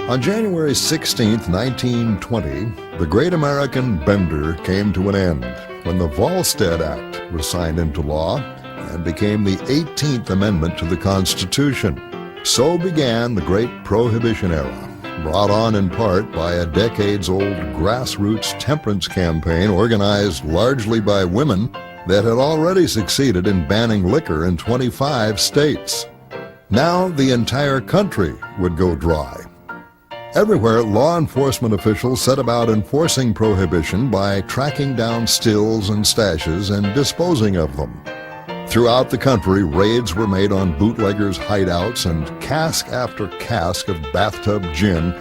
On January 16, 1920, the Great American Bender came to an end when the Volstead Act was signed into law and became the 18th Amendment to the Constitution. So began the Great Prohibition era, brought on in part by a decades-old grassroots temperance campaign organized largely by women that had already succeeded in banning liquor in 25 states. Now the entire country would go dry. Everywhere, law enforcement officials set about enforcing prohibition by tracking down stills and stashes and disposing of them. Throughout the country, raids were made on bootleggers' hideouts, and cask after cask of bathtub gin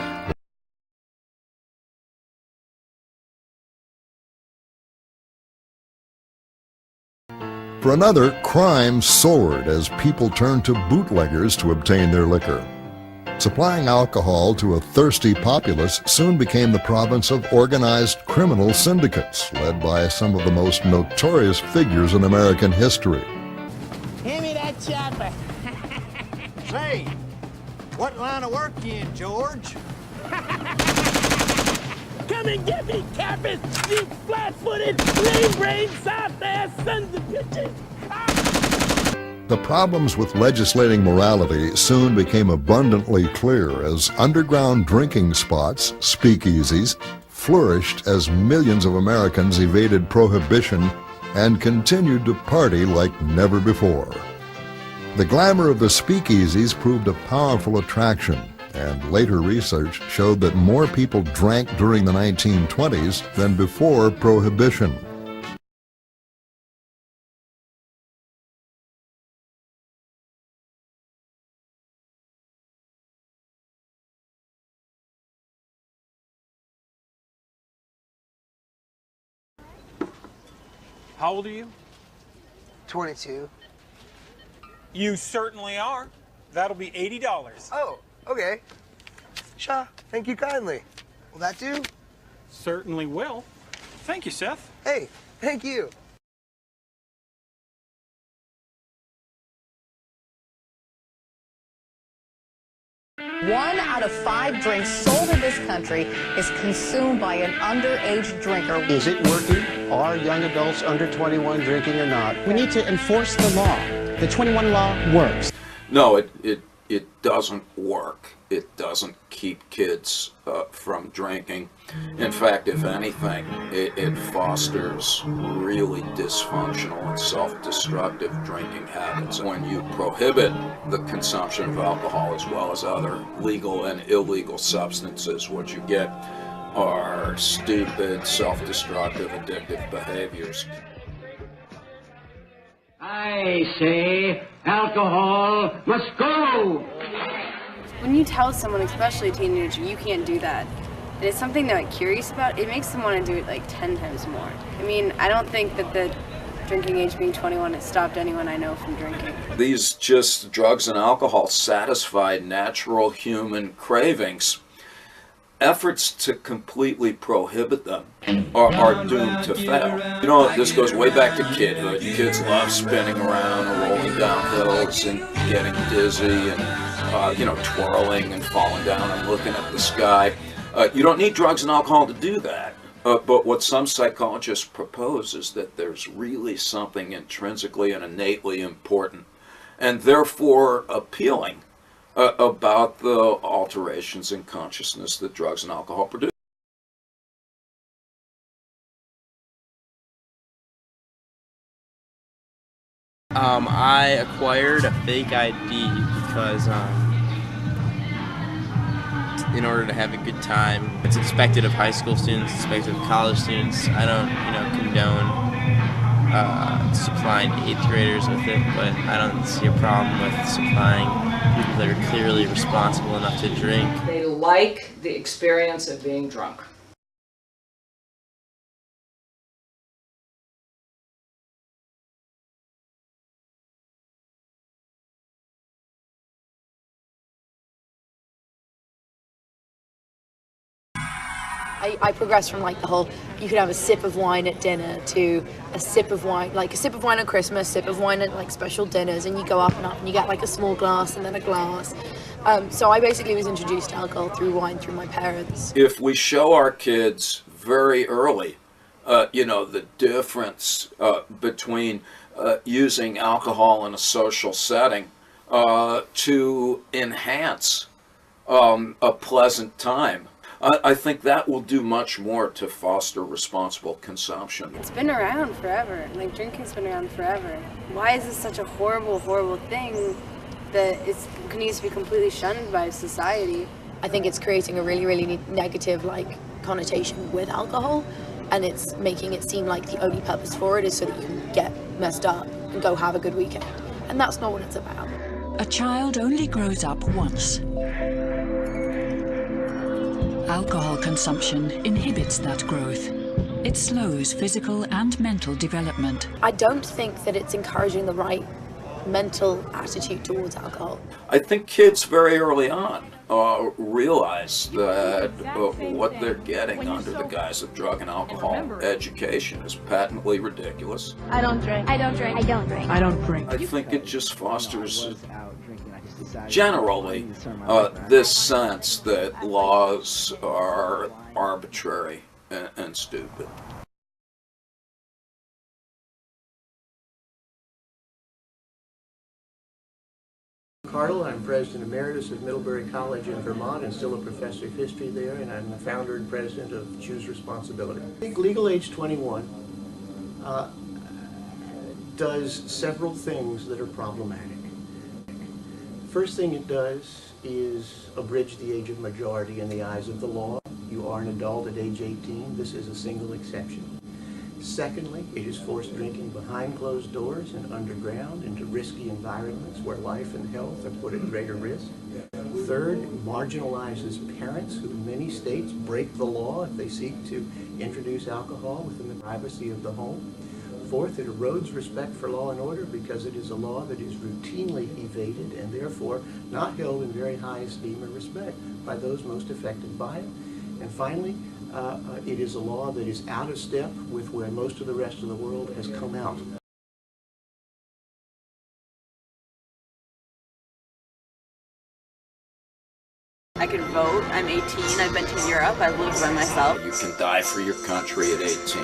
For another, crime soared as people turned to bootleggers to obtain their liquor. Supplying alcohol to a thirsty populace soon became the province of organized criminal syndicates, led by some of the most notorious figures in American history. Hand me that chopper. Say, what line of work you in, George? Come and get me, Captain, you flat-footed, lame-brained, soft-ass sons of bitches! The problems with legislating morality soon became abundantly clear as underground drinking spots, speakeasies, flourished as millions of Americans evaded prohibition and continued to party like never before. The glamour of the speakeasies proved a powerful attraction, and later research showed that more people drank during the 1920s than before Prohibition. How old are you? 22. You certainly are. That'll be $80. Oh, okay. Shaw, thank you kindly. Will that do? Certainly will. Thank you, Seth. Hey, thank you. One out of 5 drinks sold in this country is consumed by an underage drinker. Is it working? Are young adults under 21 drinking or not? We need to enforce the law. The 21 law works. No, it doesn't work. It doesn't keep kids from drinking. In fact, if anything, it fosters really dysfunctional and self-destructive drinking habits. When you prohibit the consumption of alcohol as well as other legal and illegal substances, what you get are stupid, self-destructive, addictive behaviors. I say alcohol must go! When you tell someone, especially a teenager, you can't do that, and it's something they're curious about, it makes them want to do it like 10 times more. I mean, I don't think that the drinking age being 21 has stopped anyone I know from drinking. These just drugs and alcohol satisfy natural human cravings. Efforts to completely prohibit them are doomed to fail. You know, this goes way back to kidhood. Kids love spinning around and rolling down hills and getting dizzy and, you know, twirling and falling down and looking at the sky. You don't need drugs and alcohol to do that. But what some psychologists propose is that there's really something intrinsically and innately important and therefore appealing about the alterations in consciousness that drugs and alcohol produce. I acquired a fake ID because in order to have a good time. It's expected of high school students, expected of college students. I don't, condone supplying 8th graders with it, but I don't see a problem with supplying people that are clearly responsible enough to drink. They like the experience of being drunk. I progressed from like the whole, you could have a sip of wine at dinner to a sip of wine, like a sip of wine at Christmas, sip of wine at like special dinners, and you go up and up and you get like a small glass and then a glass. So I basically was introduced to alcohol through wine through my parents. If we show our kids very early, the difference between using alcohol in a social setting to enhance a pleasant time, I think that will do much more to foster responsible consumption. It's been around forever. Like, drinking's been around forever. Why is this such a horrible, horrible thing that needs to be completely shunned by society? I think it's creating a really, really negative connotation with alcohol, and it's making it seem like the only purpose for it is so that you can get messed up and go have a good weekend. And that's not what it's about. A child only grows up once. Alcohol consumption inhibits that growth. It slows physical and mental development. I don't think that it's encouraging the right mental attitude towards alcohol. I think kids very early on realize that what they're getting under the guise of drug and alcohol education is patently ridiculous. I don't drink. I don't drink. I don't drink. I don't drink. I think it just fosters generally this sense that laws are arbitrary and stupid. Cardle. I'm President Emeritus of Middlebury College in Vermont and still a professor of history there, and I'm the founder and president of Choose Responsibility. I think legal age 21 does several things that are problematic. First thing it does is abridge the age of majority in the eyes of the law. You are an adult at age 18. This is a single exception. Secondly, it is forced drinking behind closed doors and underground into risky environments where life and health are put at greater risk. Third, it marginalizes parents who in many states break the law if they seek to introduce alcohol within the privacy of the home. Fourth, it erodes respect for law and order because it is a law that is routinely evaded and therefore not held in very high esteem or respect by those most affected by it. And finally, it is a law that is out of step with where most of the rest of the world has come out. I can vote. I'm 18. I've been to Europe. I've lived by myself. You can die for your country at 18.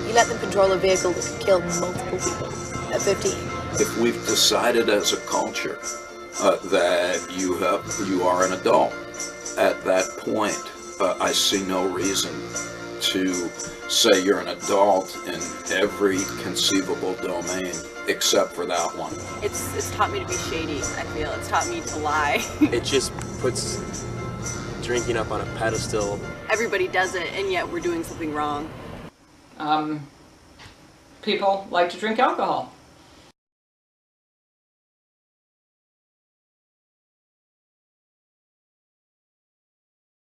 You let them control a vehicle that can kill multiple people at 15. If we've decided as a culture that you are an adult, at that point, I see no reason to say you're an adult in every conceivable domain except for that one. It's taught me to be shady, I feel. It's taught me to lie. It just puts drinking up on a pedestal. Everybody does it, and yet we're doing something wrong. People like to drink alcohol.